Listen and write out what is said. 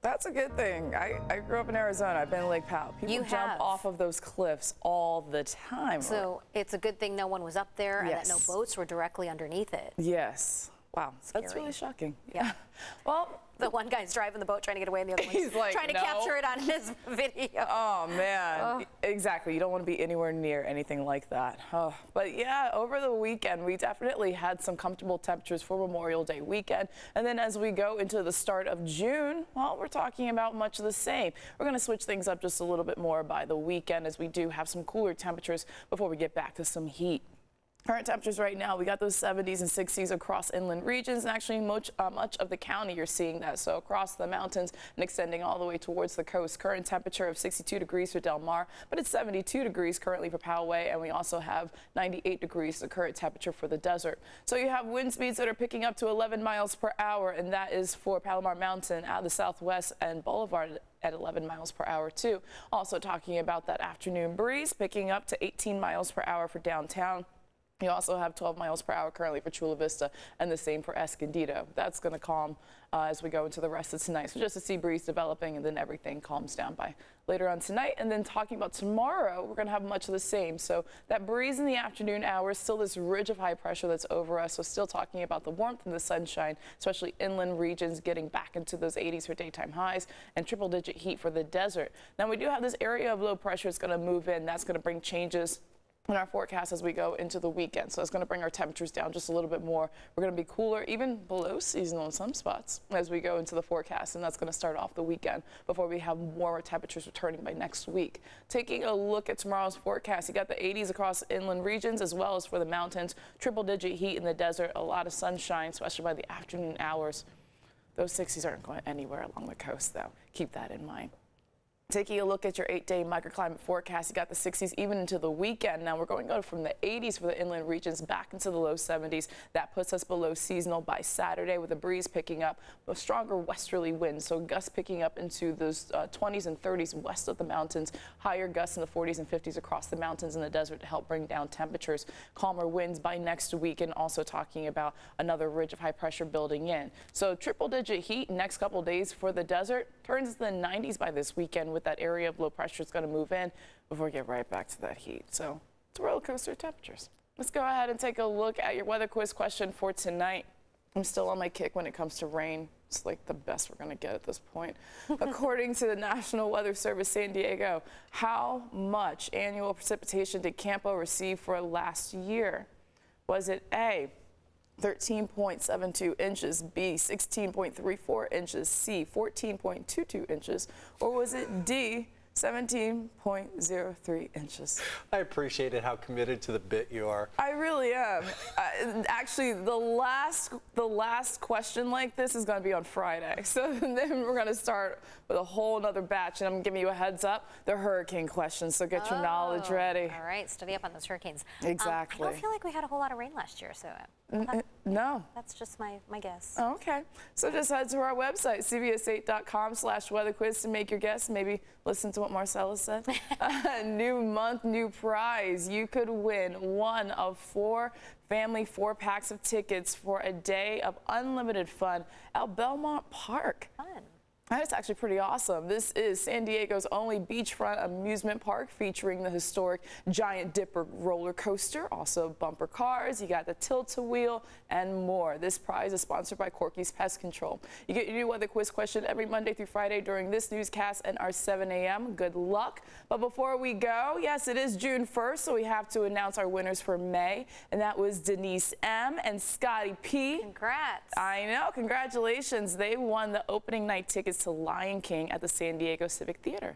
That's a good thing. I grew up in Arizona. I've been in Lake Powell. People jump off of those cliffs all the time. So it's a good thing no one was up there and Yes. that no boats were directly underneath it. Yes. Wow, Scary. that's really shocking. Yeah. Well, the one guy's driving the boat trying to get away, and the other one's he's like, trying to no. capture it on his video. Oh, man. Oh. Exactly. You don't want to be anywhere near anything like that. Oh. But yeah, over the weekend, we definitely had some comfortable temperatures for Memorial Day weekend. And then as we go into the start of June, well, we're talking about much the same. We're going to switch things up just a little bit more by the weekend as we do have some cooler temperatures before we get back to some heat. Current temperatures right now, we got those 70s and 60s across inland regions, and actually much of the county you're seeing that. So across the mountains and extending all the way towards the coast. Current temperature of 62 degrees for Del Mar, but it's 72 degrees currently for Poway, and we also have 98 degrees the current temperature for the desert. So you have wind speeds that are picking up to 11 miles per hour, and that is for Palomar Mountain out of the southwest and Boulevard at 11 miles per hour too. Also talking about that afternoon breeze picking up to 18 miles per hour for downtown. You also have 12 miles per hour currently for Chula Vista, and the same for Escondido. That's going to calm as we go into the rest of tonight. So just a sea breeze developing, and then everything calms down by later on tonight. And then talking about tomorrow, we're going to have much of the same. So that breeze in the afternoon hours, still this ridge of high pressure that's over us. So still talking about the warmth and the sunshine, especially inland regions getting back into those 80s for daytime highs, and triple-digit heat for the desert. Now we do have this area of low pressure that's going to move in. That's going to bring changes in our forecast as we go into the weekend. So it's going to bring our temperatures down just a little bit more. We're going to be cooler, even below seasonal in some spots as we go into the forecast, and that's going to start off the weekend before we have warmer temperatures returning by next week. Taking a look at tomorrow's forecast, you got the 80s across inland regions as well as for the mountains. Triple-digit heat in the desert, a lot of sunshine, especially by the afternoon hours. Those 60s aren't going anywhere along the coast, though. Keep that in mind. Taking a look at your 8-day microclimate forecast, you got the 60s even into the weekend. Now we're going to go from the 80s for the inland regions back into the low 70s. That puts us below seasonal by Saturday with a breeze picking up, a stronger westerly wind. So gusts picking up into those 20s and 30s west of the mountains, higher gusts in the 40s and 50s across the mountains and the desert to help bring down temperatures. Calmer winds by next week, and also talking about another ridge of high pressure building in. So triple-digit heat next couple days for the desert, turns into the 90s by this weekend with that area of low pressure is going to move in before we get right back to that heat. So it's roller coaster temperatures. Let's go ahead and take a look at your weather quiz question for tonight. I'm still on my kick when it comes to rain. It's like the best we're going to get at this point. According to the National Weather Service San Diego, how much annual precipitation did Campo receive for last year? Was it A, 13.72 inches, B, 16.34 inches, C, 14.22 inches, or was it D, 17.03 inches? I appreciated how committed to the bit you are. I really am. Actually, the last question like this is going to be on Friday. So then we're going to start with a whole nother batch, and I'm giving you a heads up. They're hurricane questions, so get your knowledge ready. All right, study up on those hurricanes. Exactly. I don't feel like we had a whole lot of rain last year, so no. That's just my guess. Oh, okay. So just head to our website, cbs8.com/weatherquiz to make your guess. Maybe listen to what Marcella said. New month, new prize. You could win one of 4 family 4-packs of tickets for a day of unlimited fun at Belmont Park. Fun. That's actually pretty awesome. This is San Diego's only beachfront amusement park featuring the historic Giant Dipper roller coaster, also bumper cars, you got the tilt-a-wheel, and more. This prize is sponsored by Corky's Pest Control. You get your new weather quiz question every Monday through Friday during this newscast and our 7 a.m. Good luck. But before we go, yes, it is June 1st, so we have to announce our winners for May, and that was Denise M. and Scotty P. Congrats. I know, congratulations. They won the opening night tickets to Lion King at the San Diego Civic Theater.